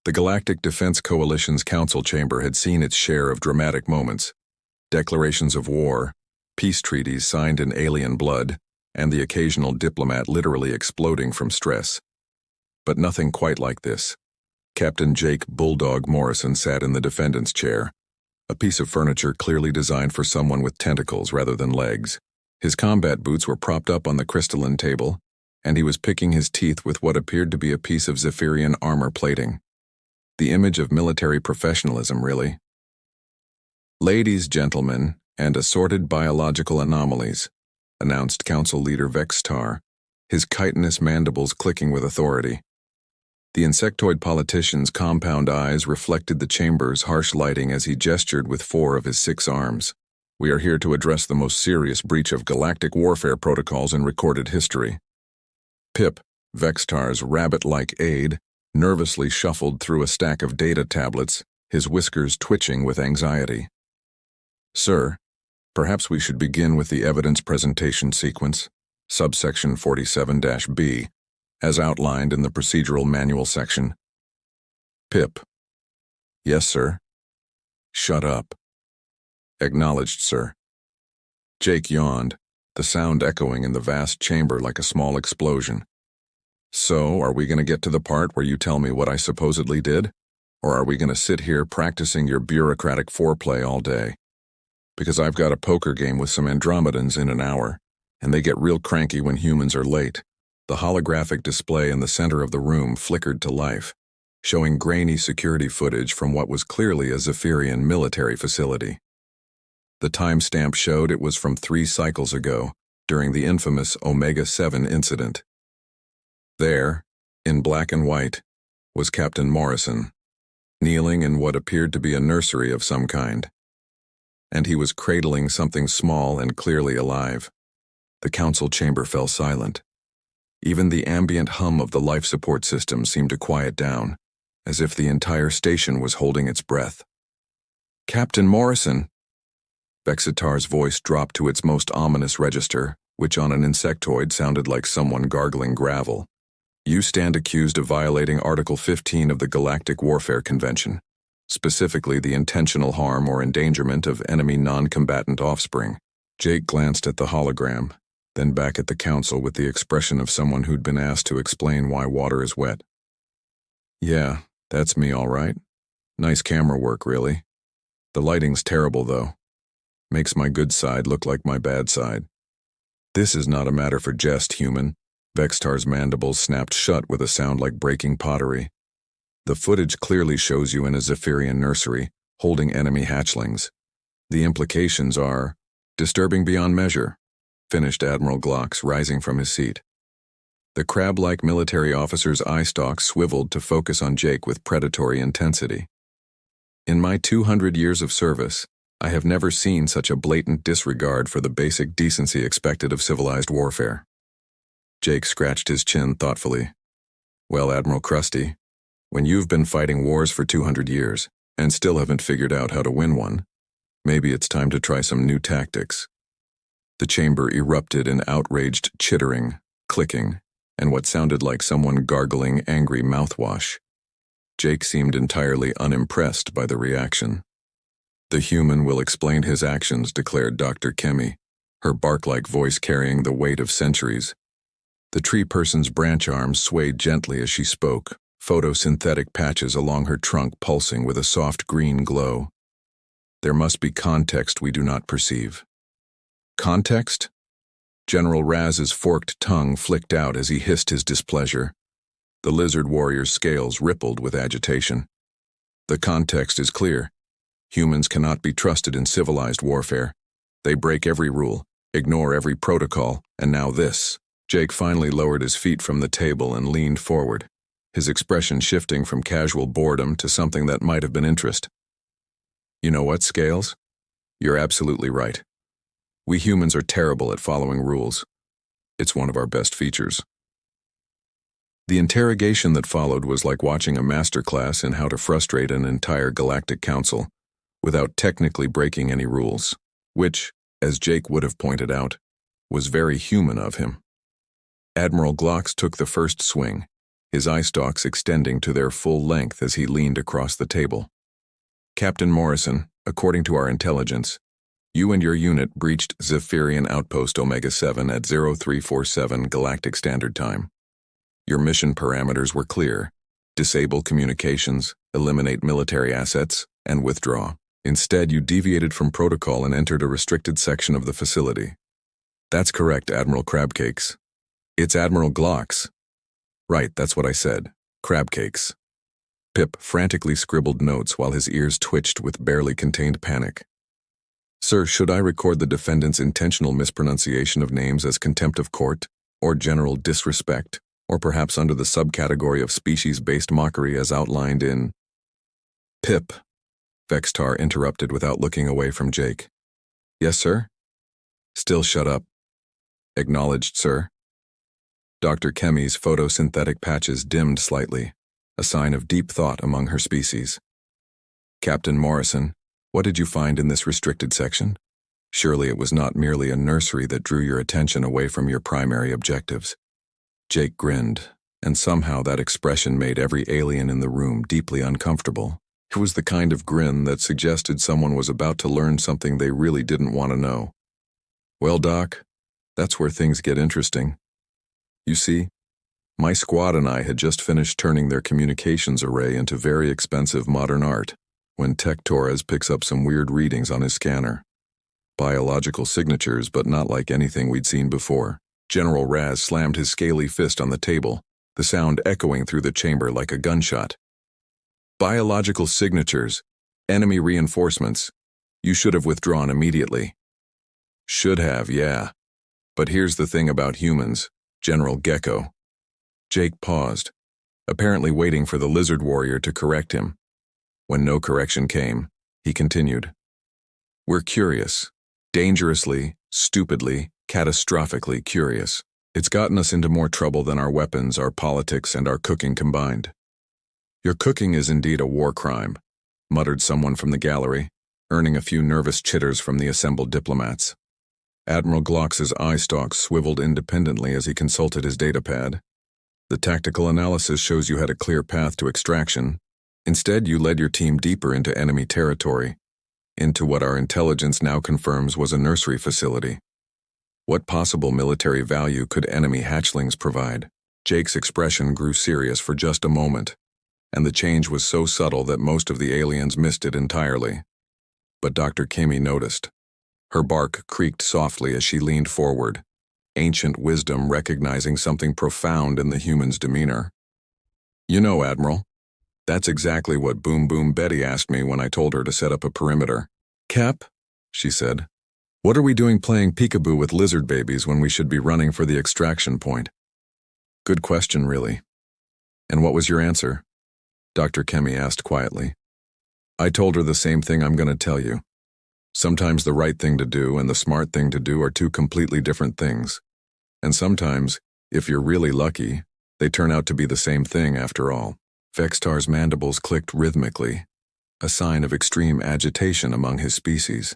The Galactic Defense Coalition's council chamber had seen its share of dramatic moments: declarations of war, peace treaties signed in alien blood, and the occasional diplomat literally exploding from stress. But nothing quite like this. Captain Jake "Bulldog" Morrison sat in the defendant's chair, a piece of furniture clearly designed for someone with tentacles rather than legs. His combat boots were propped up on the crystalline table, and he was picking his teeth with what appeared to be a piece of Zephyrian armor plating. The image of military professionalism, really. "Ladies, gentlemen, and assorted biological anomalies," announced Council Leader Vextar, his chitinous mandibles clicking with authority. The insectoid politician's compound eyes reflected the chamber's harsh lighting as he gestured with 4 of his 6 arms. "We are here to address the most serious breach of galactic warfare protocols in recorded history." Pip, Vextar's rabbit-like aide, nervously shuffled through a stack of data tablets, his whiskers twitching with anxiety. "Sir, perhaps we should begin with the evidence presentation sequence, subsection 47-B, as outlined in the procedural manual section." Pip. "Yes, sir." "Shut up." "Acknowledged, sir." Jake yawned, the sound echoing in the vast chamber like a small explosion. "So, are we going to get to the part where you tell me what I supposedly did? Or are we going to sit here practicing your bureaucratic foreplay all day? Because I've got a poker game with some Andromedans in an hour, and they get real cranky when humans are late." The holographic display in the center of the room flickered to life, showing grainy security footage from what was clearly a Zephyrian military facility. The timestamp showed it was from 3 cycles ago, during the infamous Omega-7 incident. There, in black and white, was Captain Morrison, kneeling in what appeared to be a nursery of some kind. And he was cradling something small and clearly alive. The council chamber fell silent. Even the ambient hum of the life support system seemed to quiet down, as if the entire station was holding its breath. "Captain Morrison!" Vexitar's voice dropped to its most ominous register, which on an insectoid sounded like someone gargling gravel. "You stand accused of violating Article 15 of the Galactic Warfare Convention, specifically the intentional harm or endangerment of enemy non-combatant offspring." Jake glanced at the hologram, then back at the council with the expression of someone who'd been asked to explain why water is wet. "Yeah, that's me all right. Nice camera work, really. The lighting's terrible, though. Makes my good side look like my bad side." "This is not a matter for jest, human." Vextar's mandibles snapped shut with a sound like breaking pottery. "The footage clearly shows you in a Zephyrian nursery, holding enemy hatchlings. The implications are disturbing beyond measure," finished Admiral Glox, rising from his seat. The crab-like military officer's eye stalks swiveled to focus on Jake with predatory intensity. "In my 200 years of service, I have never seen such a blatant disregard for the basic decency expected of civilized warfare." Jake scratched his chin thoughtfully. "Well, Admiral Krusty, when you've been fighting wars for 200 years and still haven't figured out how to win one, maybe it's time to try some new tactics." The chamber erupted in outraged chittering, clicking, and what sounded like someone gargling angry mouthwash. Jake seemed entirely unimpressed by the reaction. "The human will explain his actions," declared Dr. Kemi, her bark-like voice carrying the weight of centuries. The tree person's branch arms swayed gently as she spoke, photosynthetic patches along her trunk pulsing with a soft green glow. "There must be context we do not perceive." "Context?" General Raz's forked tongue flicked out as he hissed his displeasure. The lizard warrior's scales rippled with agitation. "The context is clear. Humans cannot be trusted in civilized warfare. They break every rule, ignore every protocol, and now this." Jake finally lowered his feet from the table and leaned forward, his expression shifting from casual boredom to something that might have been interest. "You know what, Scales? You're absolutely right. We humans are terrible at following rules. It's one of our best features." The interrogation that followed was like watching a masterclass in how to frustrate an entire Galactic Council without technically breaking any rules, which, as Jake would have pointed out, was very human of him. Admiral Glox took the first swing, his eye stalks extending to their full length as he leaned across the table. "Captain Morrison, according to our intelligence, you and your unit breached Zephyrian Outpost Omega-7 at 0347 Galactic Standard Time. Your mission parameters were clear: disable communications, eliminate military assets, and withdraw. Instead, you deviated from protocol and entered a restricted section of the facility." "That's correct, Admiral Crabcakes." "It's Admiral Glocks." "Right, that's what I said. Crabcakes." Pip frantically scribbled notes while his ears twitched with barely contained panic. "Sir, should I record the defendant's intentional mispronunciation of names as contempt of court, or general disrespect, or perhaps under the subcategory of species-based mockery as outlined in—" "Pip," Vextar interrupted without looking away from Jake. "Yes, sir?" "Still shut up." "Acknowledged, sir." Dr. Kemi's photosynthetic patches dimmed slightly, a sign of deep thought among her species. "Captain Morrison, what did you find in this restricted section? Surely it was not merely a nursery that drew your attention away from your primary objectives." Jake grinned, and somehow that expression made every alien in the room deeply uncomfortable. It was the kind of grin that suggested someone was about to learn something they really didn't want to know. "Well, Doc, that's where things get interesting. You see, my squad and I had just finished turning their communications array into very expensive modern art when Tech Torres picks up some weird readings on his scanner. Biological signatures, but not like anything we'd seen before." General Raz slammed his scaly fist on the table, the sound echoing through the chamber like a gunshot. "Biological signatures, enemy reinforcements. You should have withdrawn immediately." "Should have, yeah. But here's the thing about humans, General Gecko." Jake paused, apparently waiting for the lizard warrior to correct him. When no correction came, he continued. "We're curious. Dangerously, stupidly, catastrophically curious. It's gotten us into more trouble than our weapons, our politics, and our cooking combined." "Your cooking is indeed a war crime," muttered someone from the gallery, earning a few nervous chitters from the assembled diplomats. Admiral Glocks's eye stalks swiveled independently as he consulted his datapad. "The tactical analysis shows you had a clear path to extraction. Instead, you led your team deeper into enemy territory, into what our intelligence now confirms was a nursery facility. What possible military value could enemy hatchlings provide?" Jake's expression grew serious for just a moment, and the change was so subtle that most of the aliens missed it entirely. But Dr. Kemi noticed. Her bark creaked softly as she leaned forward, ancient wisdom recognizing something profound in the human's demeanor. "You know, Admiral, that's exactly what Boom Boom Betty asked me when I told her to set up a perimeter." "Cap," she said, "what are we doing playing peekaboo with lizard babies when we should be running for the extraction point?" "Good question, really. And what was your answer?" Dr. Kemi asked quietly. "I told her the same thing I'm going to tell you. Sometimes the right thing to do and the smart thing to do are two completely different things. And sometimes, if you're really lucky, they turn out to be the same thing after all." Vextar's mandibles clicked rhythmically, a sign of extreme agitation among his species.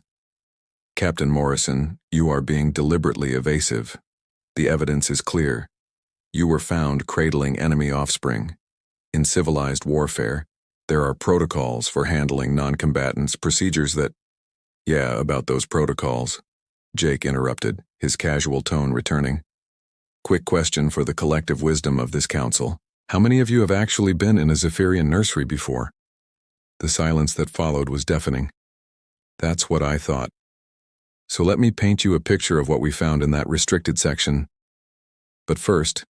"Captain Morrison, you are being deliberately evasive. The evidence is clear. You were found cradling enemy offspring. In civilized warfare, there are protocols for handling non-combatants, procedures that—" "Yeah, about those protocols," Jake interrupted, his casual tone returning. "Quick question for the collective wisdom of this council. How many of you have actually been in a Zephyrian nursery before?" The silence that followed was deafening. "That's what I thought. So let me paint you a picture of what we found in that restricted section. But first,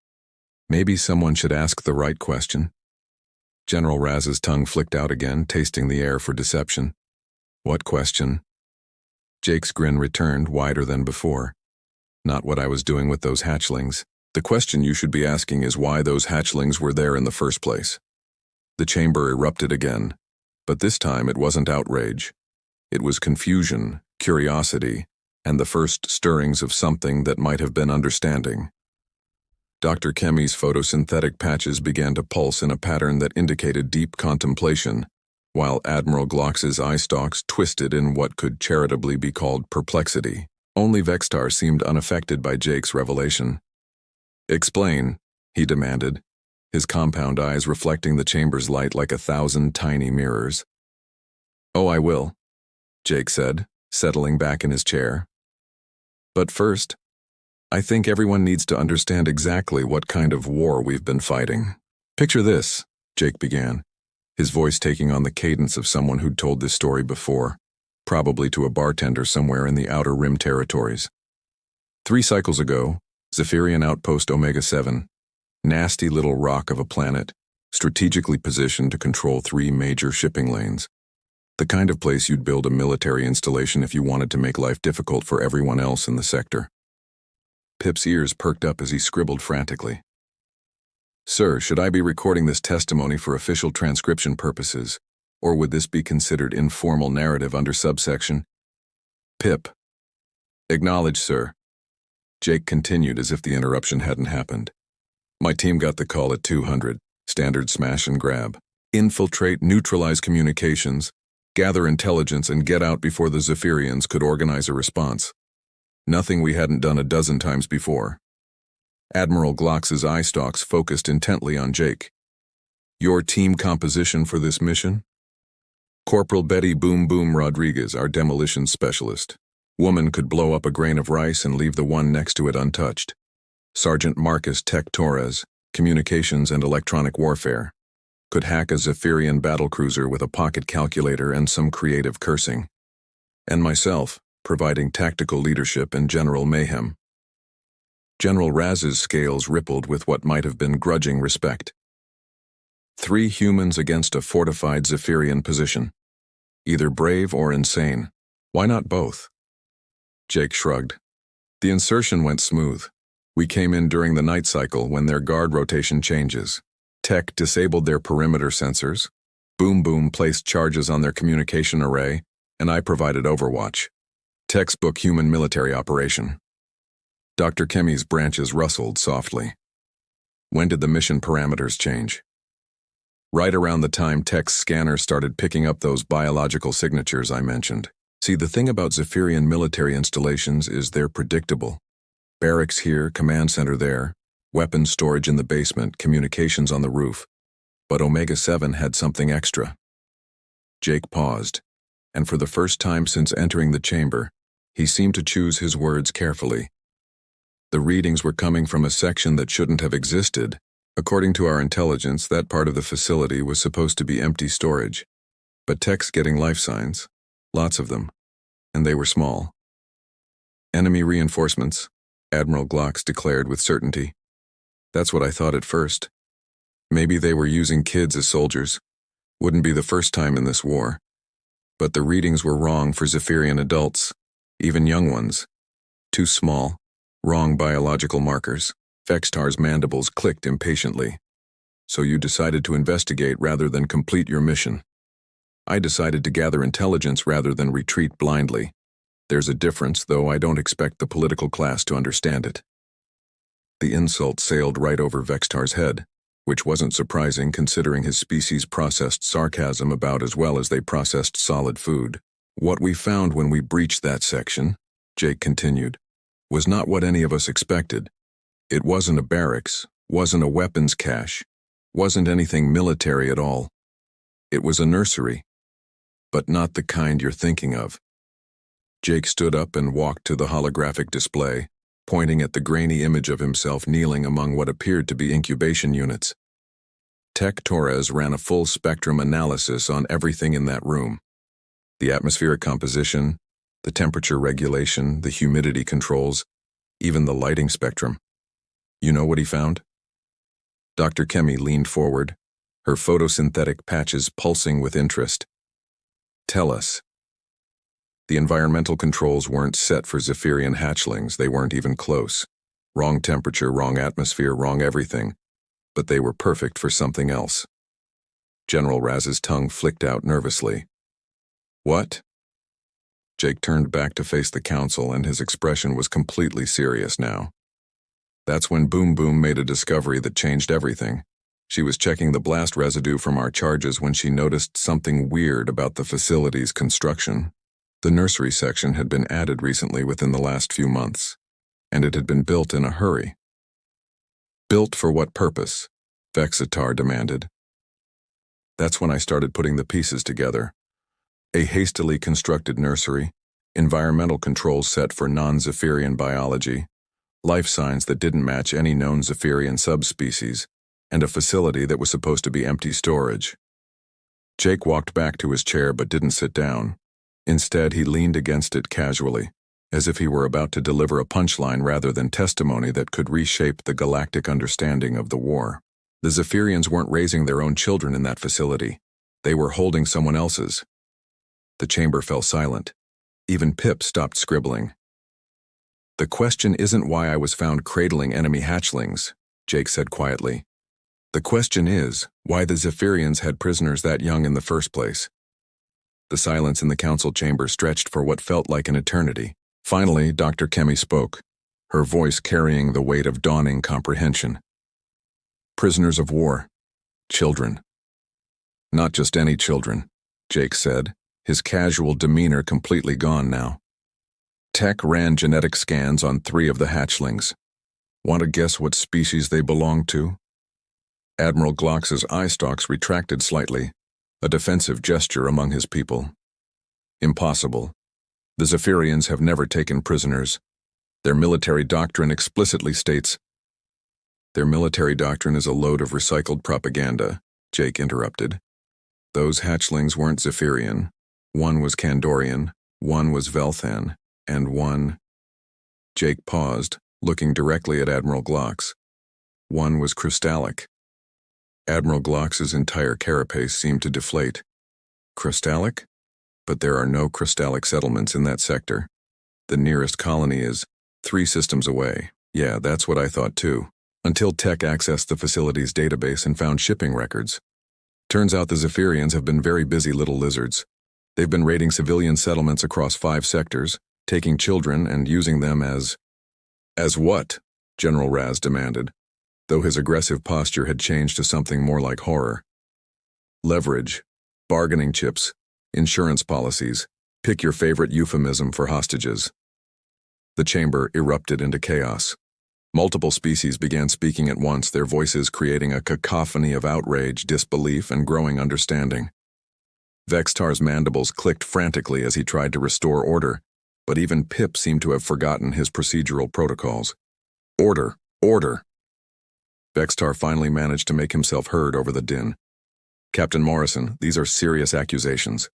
maybe someone should ask the right question." General Raz's tongue flicked out again, tasting the air for deception. "What question?" Jake's grin returned, wider than before. "Not what I was doing with those hatchlings. The question you should be asking is why those hatchlings were there in the first place." The chamber erupted again, but this time it wasn't outrage. It was confusion, curiosity, and the first stirrings of something that might have been understanding. Dr. Kemi's photosynthetic patches began to pulse in a pattern that indicated deep contemplation, while Admiral Glocks's eye stalks twisted in what could charitably be called perplexity. Only Vextar seemed unaffected by Jake's revelation. "Explain," he demanded, his compound eyes reflecting the chamber's light like 1,000 tiny mirrors. "Oh, I will," Jake said, settling back in his chair. "But first, I think everyone needs to understand exactly what kind of war we've been fighting. Picture this," Jake began, his voice taking on the cadence of someone who'd told this story before, probably to a bartender somewhere in the Outer Rim territories. 3 cycles ago, Zephyrian Outpost Omega-7, nasty little rock of a planet, strategically positioned to control 3 major shipping lanes. The kind of place you'd build a military installation if you wanted to make life difficult for everyone else in the sector. Pip's ears perked up as he scribbled frantically. "Sir, should I be recording this testimony for official transcription purposes, or would this be considered informal narrative under subsection?" "Pip." "Acknowledge, sir." Jake continued as if the interruption hadn't happened. "My team got the call at 200, standard smash and grab. Infiltrate, neutralize communications, gather intelligence, and get out before the Zephyrians could organize a response. Nothing we hadn't done a dozen times before." Admiral Glock's eye stalks focused intently on Jake. "Your team composition for this mission?" "Corporal Betty Boom Boom Rodriguez, our demolition specialist. Woman could blow up a grain of rice and leave the one next to it untouched. Sergeant Marcus Tech Torres, communications and electronic warfare. Could hack a Zephyrian battlecruiser with a pocket calculator and some creative cursing. And myself, providing tactical leadership and general mayhem." General Raz's scales rippled with what might have been grudging respect. 3 humans against a fortified Zephyrian position. Either brave or insane. Why not both? Jake shrugged. The insertion went smooth. We came in during the night cycle when their guard rotation changes. Tech disabled their perimeter sensors. Boom Boom placed charges on their communication array, and I provided overwatch. Textbook human military operation. Dr. Kemi's branches rustled softly. When did the mission parameters change? Right around the time Tech's scanner started picking up those biological signatures I mentioned. See, the thing about Zephyrian military installations is they're predictable. Barracks here, command center there, weapons storage in the basement, communications on the roof. But Omega-7 had something extra. Jake paused, and for the first time since entering the chamber, he seemed to choose his words carefully. The readings were coming from a section that shouldn't have existed. According to our intelligence, that part of the facility was supposed to be empty storage. But Tech's getting life signs, lots of them, and they were small. "Enemy reinforcements," Admiral Glock declared with certainty. "That's what I thought at first. Maybe they were using kids as soldiers. Wouldn't be the first time in this war. But the readings were wrong for Zephyrian adults, even young ones. Too small, wrong biological markers." Vextar's mandibles clicked impatiently. "So you decided to investigate rather than complete your mission." "I decided to gather intelligence rather than retreat blindly. There's a difference, though I don't expect the political class to understand it." The insult sailed right over Vextar's head, which wasn't surprising considering his species processed sarcasm about as well as they processed solid food. "What we found when we breached that section," Jake continued, "was not what any of us expected. It wasn't a barracks, wasn't a weapons cache, wasn't anything military at all. It was a nursery, but not the kind you're thinking of." Jake stood up and walked to the holographic display, pointing at the grainy image of himself kneeling among what appeared to be incubation units. Tech Torres ran a full-spectrum analysis on everything in that room. The atmospheric composition, the temperature regulation, the humidity controls, even the lighting spectrum. You know what he found? Dr. Kemi leaned forward, her photosynthetic patches pulsing with interest. "Tell us." The environmental controls weren't set for Zephyrian hatchlings, they weren't even close. Wrong temperature, wrong atmosphere, wrong everything. But they were perfect for something else. General Raz's tongue flicked out nervously. "What?" Jake turned back to face the council, and his expression was completely serious now. "That's when Boom Boom made a discovery that changed everything. She was checking the blast residue from our charges when she noticed something weird about the facility's construction. The nursery section had been added recently within the last few months, and it had been built in a hurry. Built for what purpose? Vexitar demanded. That's when I started putting the pieces together. A hastily constructed nursery, environmental controls set for non-Zephyrian biology, life signs that didn't match any known Zephyrian subspecies, and a facility that was supposed to be empty storage. Jake walked back to his chair but didn't sit down. Instead, he leaned against it casually, as if he were about to deliver a punchline rather than testimony that could reshape the galactic understanding of the war. The Zephyrians weren't raising their own children in that facility. They were holding someone else's. The chamber fell silent. Even Pip stopped scribbling. The question isn't why I was found cradling enemy hatchlings, Jake said quietly. The question is why the Zephyrians had prisoners that young in the first place. The silence in the council chamber stretched for what felt like an eternity. Finally, Dr. Kemi spoke, her voice carrying the weight of dawning comprehension. Prisoners of war. Children. Not just any children, Jake said, his casual demeanor completely gone now. Tech ran genetic scans on 3 of the hatchlings. Want to guess what species they belonged to? Admiral Glox's eye stalks retracted slightly, a defensive gesture among his people. Impossible. The Zephyrians have never taken prisoners. Their military doctrine explicitly states. Their military doctrine is a load of recycled propaganda, Jake interrupted. Those hatchlings weren't Zephyrian. One was Kandorian, one was Velthan, and one... Jake paused, looking directly at Admiral Glox. One was crystallic. Admiral Glox's entire carapace seemed to deflate. Crystallic? But there are no crystallic settlements in that sector. The nearest colony is 3 systems away. Yeah, that's what I thought too. Until Tech accessed the facility's database and found shipping records. Turns out the Zephyrians have been very busy little lizards. They've been raiding civilian settlements across 5 sectors, taking children and using them as... As what? General Raz demanded, though his aggressive posture had changed to something more like horror. Leverage, bargaining chips, insurance policies, pick your favorite euphemism for hostages. The chamber erupted into chaos. Multiple species began speaking at once, their voices creating a cacophony of outrage, disbelief, and growing understanding. Vextar's mandibles clicked frantically as he tried to restore order, but even Pip seemed to have forgotten his procedural protocols. Order! Order! Vextar finally managed to make himself heard over the din. Captain Morrison, these are serious accusations.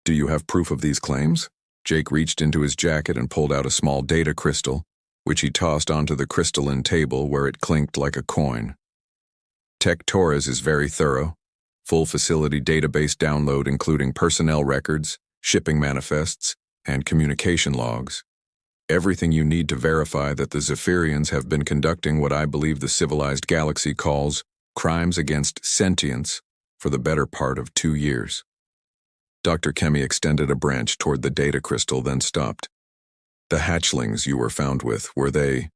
Do you have proof of these claims? Jake reached into his jacket and pulled out a small data crystal, which he tossed onto the crystalline table where it clinked like a coin. Tech Torres is very thorough. Full facility database download including personnel records, shipping manifests, and communication logs. Everything you need to verify that the Zephyrians have been conducting what I believe the civilized galaxy calls crimes against sentience for the better part of 2 years. Dr. Kemi extended a branch toward the data crystal, then stopped. The hatchlings you were found with, were they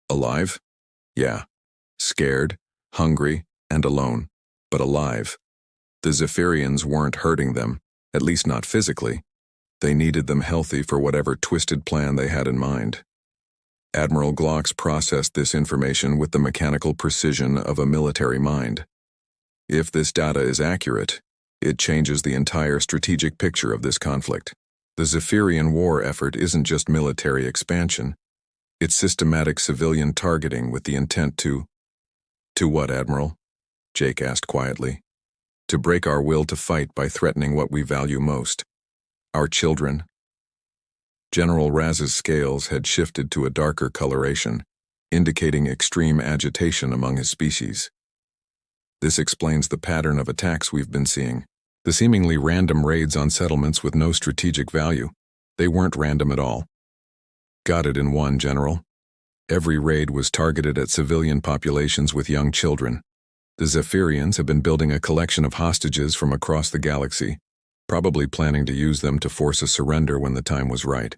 alive? Yeah. Scared, hungry, and alone, but alive. The Zephyrians weren't hurting them, at least not physically. They needed them healthy for whatever twisted plan they had in mind. Admiral Glox processed this information with the mechanical precision of a military mind. If this data is accurate, it changes the entire strategic picture of this conflict. The Zephyrian war effort isn't just military expansion. It's systematic civilian targeting with the intent to... To what, Admiral? Jake asked quietly. To break our will to fight by threatening what we value most. Our children. General Raz's scales had shifted to a darker coloration, indicating extreme agitation among his species. This explains the pattern of attacks we've been seeing. The seemingly random raids on settlements with no strategic value. They weren't random at all. Got it in one, General. Every raid was targeted at civilian populations with young children. The Zephyrians have been building a collection of hostages from across the galaxy, probably planning to use them to force a surrender when the time was right.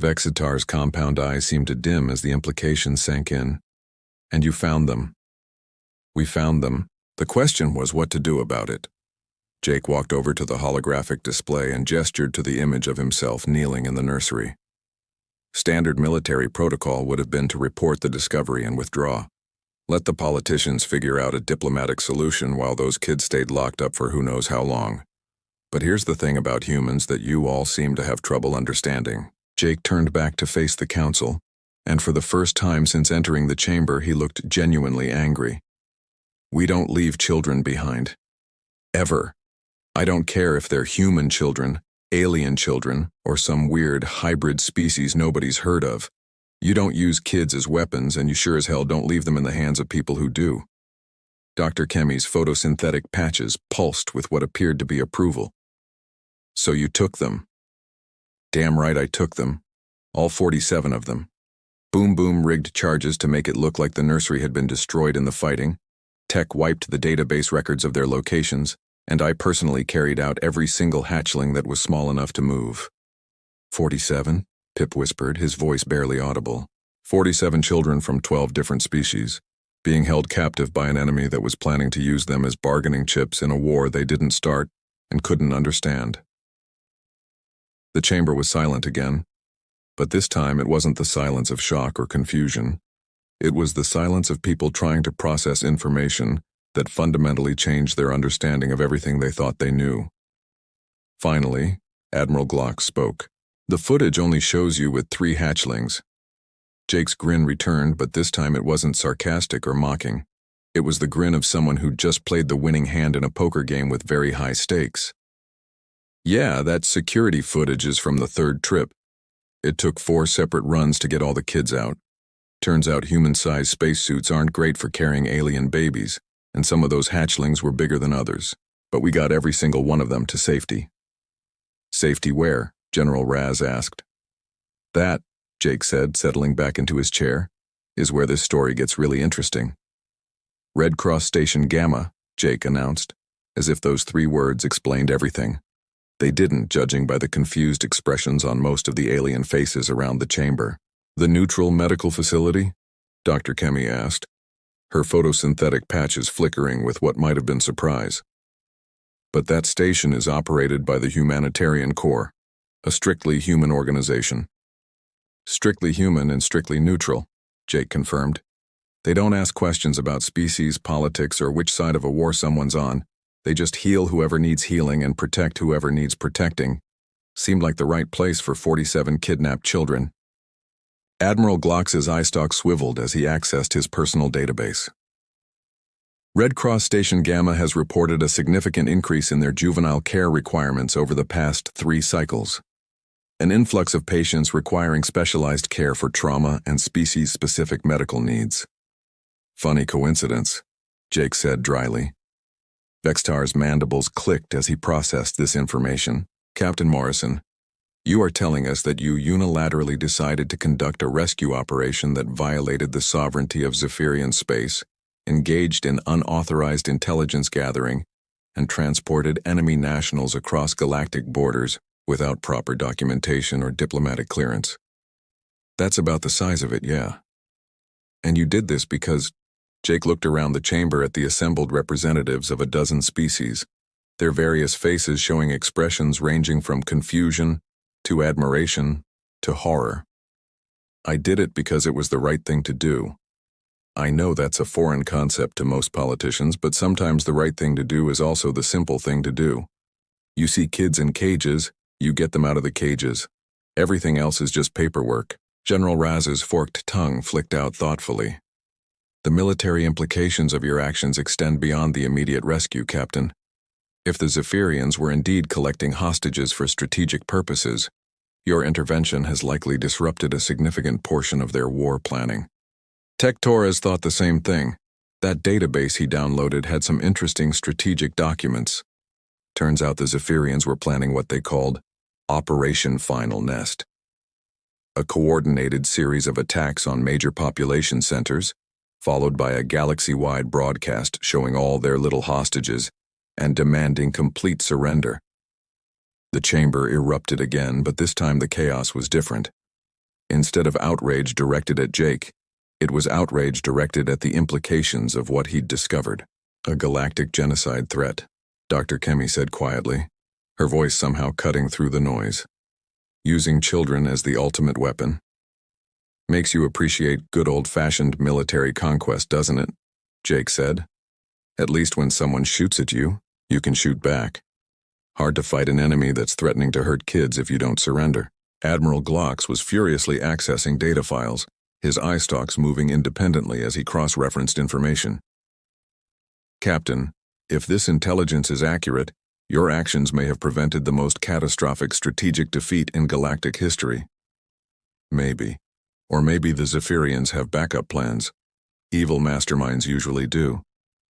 Vexitar's compound eyes seemed to dim as the implications sank in. And you found them. We found them. The question was what to do about it. Jake walked over to the holographic display and gestured to the image of himself kneeling in the nursery. Standard military protocol would have been to report the discovery and withdraw. Let the politicians figure out a diplomatic solution while those kids stayed locked up for who knows how long. But here's the thing about humans that you all seem to have trouble understanding. Jake turned back to face the council, and for the first time since entering the chamber, he looked genuinely angry. We don't leave children behind. Ever. I don't care if they're human children, alien children, or some weird hybrid species nobody's heard of. You don't use kids as weapons, and you sure as hell don't leave them in the hands of people who do. Dr. Kemi's photosynthetic patches pulsed with what appeared to be approval. So you took them. Damn right I took them. All 47 of them. Boom Boom rigged charges to make it look like the nursery had been destroyed in the fighting. Tech wiped the database records of their locations, and I personally carried out every single hatchling that was small enough to move. 47? Pip whispered, his voice barely audible. 47 children from 12 different species, being held captive by an enemy that was planning to use them as bargaining chips in a war they didn't start and couldn't understand. The chamber was silent again, but this time it wasn't the silence of shock or confusion. It was the silence of people trying to process information that fundamentally changed their understanding of everything they thought they knew. Finally, Admiral Glock spoke. The footage only shows you with 3 hatchlings. Jake's grin returned, but this time it wasn't sarcastic or mocking. It was the grin of someone who'd just played the winning hand in a poker game with very high stakes. Yeah, that security footage is from the 3rd trip. It took 4 separate runs to get all the kids out. Turns out human-sized spacesuits aren't great for carrying alien babies, and some of those hatchlings were bigger than others, but we got every single one of them to safety. Safety where? General Raz asked. That, Jake said, settling back into his chair, is where this story gets really interesting. Red Cross Station Gamma, Jake announced, as if those 3 words explained everything. They didn't, judging by the confused expressions on most of the alien faces around the chamber. The neutral medical facility? Dr. Kemi asked, her photosynthetic patches flickering with what might have been surprise. But that station is operated by the Humanitarian Corps, a strictly human organization. Strictly human and strictly neutral, Jake confirmed. They don't ask questions about species, politics, or which side of a war someone's on. They just heal whoever needs healing and protect whoever needs protecting. Seemed like the right place for 47 kidnapped children. Admiral Glock's eye stalk swiveled as he accessed his personal database. Red Cross Station Gamma has reported a significant increase in their juvenile care requirements over the past 3 cycles. An influx of patients requiring specialized care for trauma and species-specific medical needs. Funny coincidence, Jake said dryly. Vextar's mandibles clicked as he processed this information. Captain Morrison, you are telling us that you unilaterally decided to conduct a rescue operation that violated the sovereignty of Zephyrian space, engaged in unauthorized intelligence gathering, and transported enemy nationals across galactic borders without proper documentation or diplomatic clearance. That's about the size of it, yeah. And you did this because Jake looked around the chamber at the assembled representatives of a dozen species, their various faces showing expressions ranging from confusion to admiration to horror. I did it because it was the right thing to do. I know that's a foreign concept to most politicians, but sometimes the right thing to do is also the simple thing to do. You see kids in cages, you get them out of the cages. Everything else is just paperwork. General Raz's forked tongue flicked out thoughtfully. The military implications of your actions extend beyond the immediate rescue, Captain. If the Zephyrians were indeed collecting hostages for strategic purposes, your intervention has likely disrupted a significant portion of their war planning. Tech Torres thought the same thing. That database he downloaded had some interesting strategic documents. Turns out the Zephyrians were planning what they called Operation Final Nest. A coordinated series of attacks on major population centers, followed by a galaxy-wide broadcast showing all their little hostages and demanding complete surrender. The chamber erupted again, but this time the chaos was different. Instead of outrage directed at Jake, it was outrage directed at the implications of what he'd discovered. A galactic genocide threat, Dr. Kemi said quietly, her voice somehow cutting through the noise. Using children as the ultimate weapon. Makes you appreciate good old-fashioned military conquest, doesn't it? Jake said. At least when someone shoots at you, you can shoot back. Hard to fight an enemy that's threatening to hurt kids if you don't surrender. Admiral Glocks was furiously accessing data files, his eye stalks moving independently as he cross-referenced information. Captain, if this intelligence is accurate, your actions may have prevented the most catastrophic strategic defeat in galactic history. Maybe. Or maybe the Zephyrians have backup plans. Evil masterminds usually do.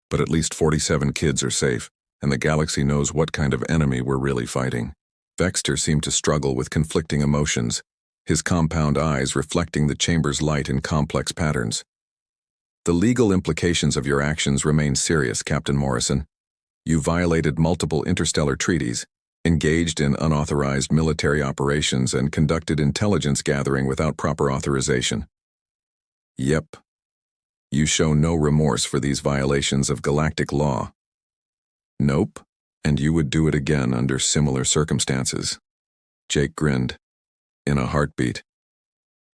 But at least 47 kids are safe, and the galaxy knows what kind of enemy we're really fighting. Vexter seemed to struggle with conflicting emotions, his compound eyes reflecting the chamber's light in complex patterns. The legal implications of your actions remain serious, Captain Morrison. You violated multiple interstellar treaties, engaged in unauthorized military operations, and conducted intelligence gathering without proper authorization. Yep. You show no remorse for these violations of galactic law. Nope, and you would do it again under similar circumstances. Jake grinned. In a heartbeat.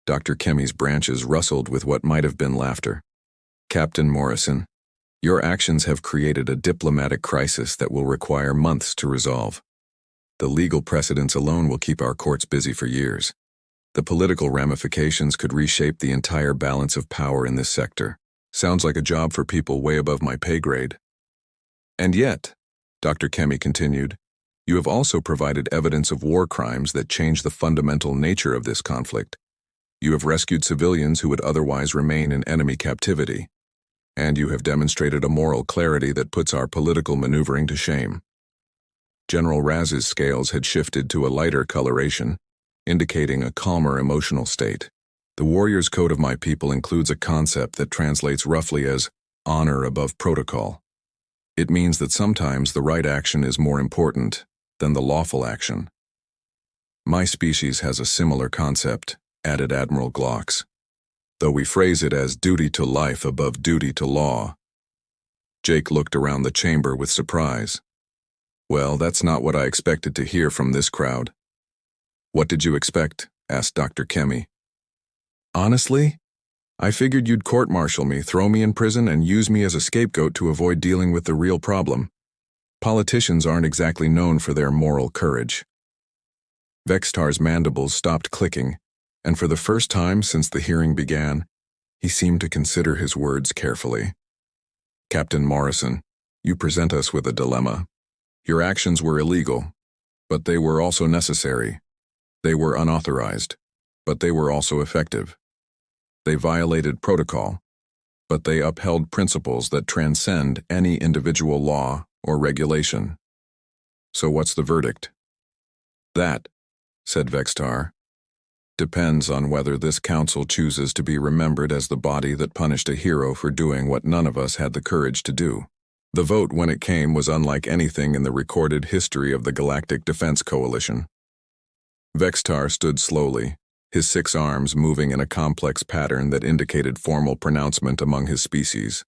Dr. Kemi's branches rustled with what might have been laughter. Captain Morrison, your actions have created a diplomatic crisis that will require months to resolve. The legal precedents alone will keep our courts busy for years. The political ramifications could reshape the entire balance of power in this sector. Sounds like a job for people way above my pay grade. And yet, Dr. Kemi continued, you have also provided evidence of war crimes that change the fundamental nature of this conflict. You have rescued civilians who would otherwise remain in enemy captivity. And you have demonstrated a moral clarity that puts our political maneuvering to shame. General Raz's scales had shifted to a lighter coloration, indicating a calmer emotional state. The warrior's code of my people includes a concept that translates roughly as honor above protocol. It means that sometimes the right action is more important than the lawful action. My species has a similar concept, added Admiral Glocks, though we phrase it as duty to life above duty to law. Jake looked around the chamber with surprise. Well, that's not what I expected to hear from this crowd. What did you expect? Asked Dr. Kemi. Honestly, I figured you'd court-martial me, throw me in prison, and use me as a scapegoat to avoid dealing with the real problem. Politicians aren't exactly known for their moral courage. Vextar's mandibles stopped clicking, and for the first time since the hearing began, he seemed to consider his words carefully. Captain Morrison, you present us with a dilemma. Your actions were illegal, but they were also necessary. They were unauthorized, but they were also effective. They violated protocol, but they upheld principles that transcend any individual law or regulation. So what's the verdict? That, said Vextar, depends on whether this council chooses to be remembered as the body that punished a hero for doing what none of us had the courage to do. The vote, when it came, was unlike anything in the recorded history of the Galactic Defense Coalition. Vextar stood slowly, his 6 arms moving in a complex pattern that indicated formal pronouncement among his species.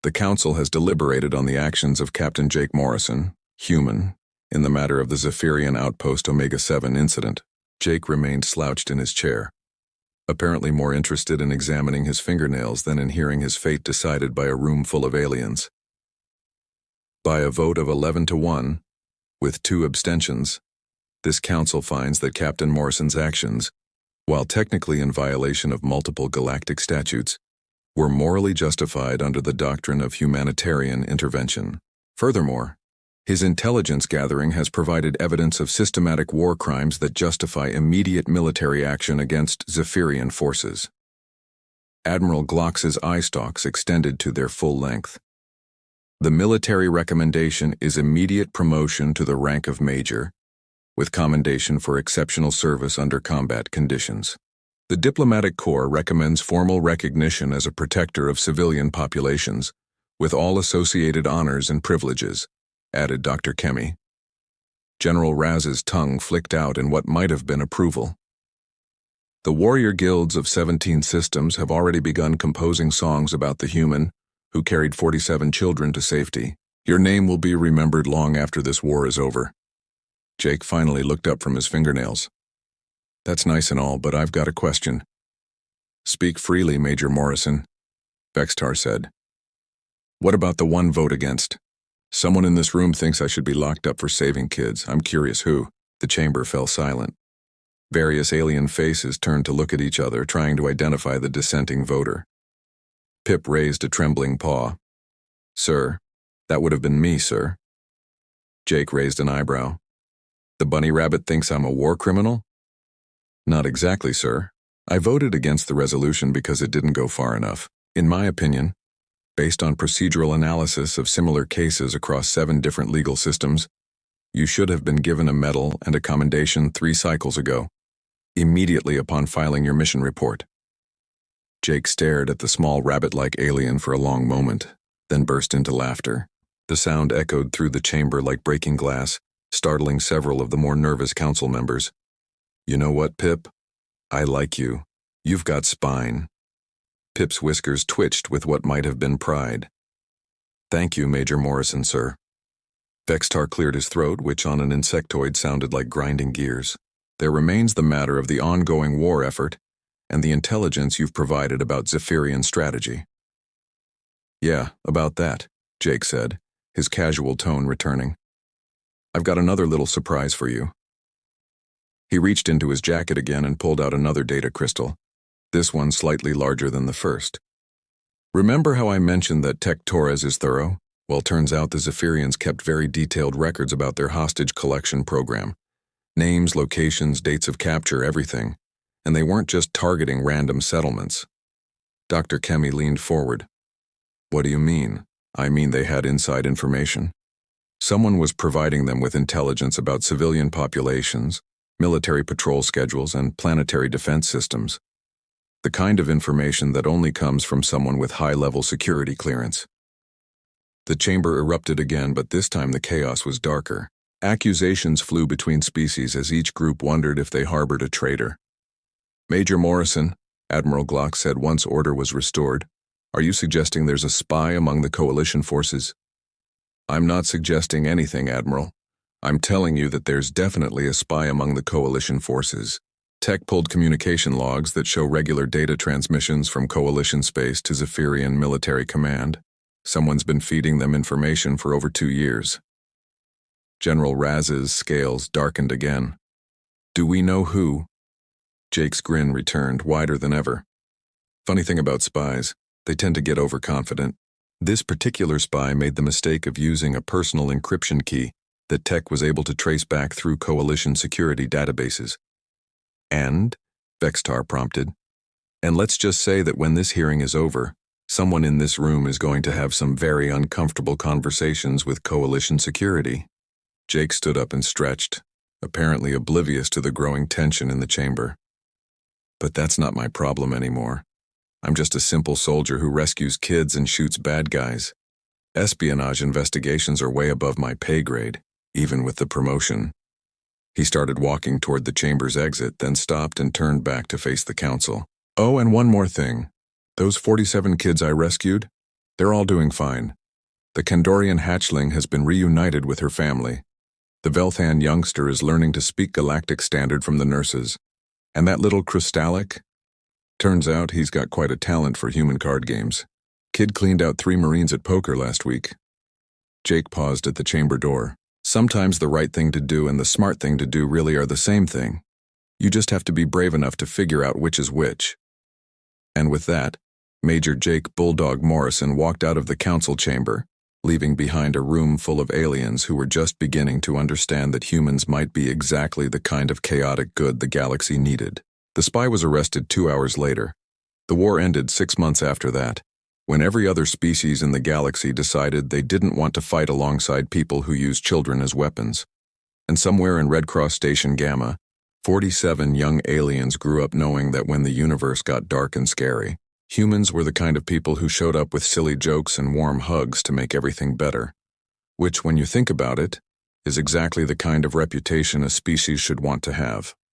The Council has deliberated on the actions of Captain Jake Morrison, human, in the matter of the Zephyrian Outpost Omega-7 incident. Jake remained slouched in his chair, apparently more interested in examining his fingernails than in hearing his fate decided by a room full of aliens. By a vote of 11-1, with 2 abstentions, this council finds that Captain Morrison's actions, while technically in violation of multiple galactic statutes, were morally justified under the doctrine of humanitarian intervention. Furthermore, his intelligence gathering has provided evidence of systematic war crimes that justify immediate military action against Zephyrian forces. Admiral Glocks's eye stalks extended to their full length. The military recommendation is immediate promotion to the rank of Major, with commendation for exceptional service under combat conditions. The Diplomatic Corps recommends formal recognition as a protector of civilian populations, with all associated honors and privileges, added Dr. Kemi. General Raz's tongue flicked out in what might have been approval. The warrior guilds of 17 systems have already begun composing songs about the human who carried 47 children to safety. Your name will be remembered long after this war is over. Jake finally looked up from his fingernails. That's nice and all, but I've got a question. Speak freely, Major Morrison, Vextar said. What about the one vote against? Someone in this room thinks I should be locked up for saving kids. I'm curious who. The chamber fell silent. Various alien faces turned to look at each other, trying to identify the dissenting voter. Pip raised a trembling paw. Sir, that would have been me, sir. Jake raised an eyebrow. The bunny rabbit thinks I'm a war criminal? Not exactly, sir. I voted against the resolution because it didn't go far enough. In my opinion, based on procedural analysis of similar cases across 7 different legal systems, you should have been given a medal and a commendation 3 cycles ago, immediately upon filing your mission report. Jake stared at the small rabbit-like alien for a long moment, then burst into laughter. The sound echoed through the chamber like breaking glass, startling several of the more nervous council members. You know what, Pip? I like you. You've got spine. Pip's whiskers twitched with what might have been pride. Thank you, Major Morrison, sir. Vextar cleared his throat, which on an insectoid sounded like grinding gears. There remains the matter of the ongoing war effort and the intelligence you've provided about Zephyrian strategy. Yeah, about that, Jake said, his casual tone returning. I've got another little surprise for you. He reached into his jacket again and pulled out another data crystal, this one slightly larger than the first. Remember how I mentioned that Tech Torres is thorough? Well, turns out the Zephyrians kept very detailed records about their hostage collection program. Names, locations, dates of capture, everything. And they weren't just targeting random settlements. Dr. Kemi leaned forward. What do you mean? I mean they had inside information. Someone was providing them with intelligence about civilian populations, military patrol schedules, and planetary defense systems. The kind of information that only comes from someone with high-level security clearance. The chamber erupted again, but this time the chaos was darker. Accusations flew between species as each group wondered if they harbored a traitor. Major Morrison, Admiral Glock said once order was restored, are you suggesting there's a spy among the coalition forces? I'm not suggesting anything, Admiral. I'm telling you that there's definitely a spy among the coalition forces. Tech pulled communication logs that show regular data transmissions from coalition space to Zephyrian military command. Someone's been feeding them information for over 2 years. General Raz's scales darkened again. Do we know who? Jake's grin returned, wider than ever. Funny thing about spies, they tend to get overconfident. This particular spy made the mistake of using a personal encryption key that Tech was able to trace back through coalition security databases. And? Vextar prompted. And let's just say that when this hearing is over, someone in this room is going to have some very uncomfortable conversations with coalition security. Jake stood up and stretched, apparently oblivious to the growing tension in the chamber. But that's not my problem anymore. I'm just a simple soldier who rescues kids and shoots bad guys. Espionage investigations are way above my pay grade, even with the promotion. He started walking toward the chamber's exit, then stopped and turned back to face the council. Oh, and one more thing. Those 47 kids I rescued, they're all doing fine. The Kandorian hatchling has been reunited with her family. The Velthan youngster is learning to speak Galactic Standard from the nurses. And that little Crystallic? Turns out he's got quite a talent for human card games. Kid cleaned out 3 Marines at poker last week. Jake paused at the chamber door. Sometimes the right thing to do and the smart thing to do really are the same thing. You just have to be brave enough to figure out which is which. And with that, Major Jake Bulldog Morrison walked out of the council chamber, leaving behind a room full of aliens who were just beginning to understand that humans might be exactly the kind of chaotic good the galaxy needed. The spy was arrested 2 hours later. The war ended 6 months after that, when every other species in the galaxy decided they didn't want to fight alongside people who use children as weapons. And somewhere in Red Cross Station Gamma, 47 young aliens grew up knowing that when the universe got dark and scary, humans were the kind of people who showed up with silly jokes and warm hugs to make everything better. Which, when you think about it, is exactly the kind of reputation a species should want to have.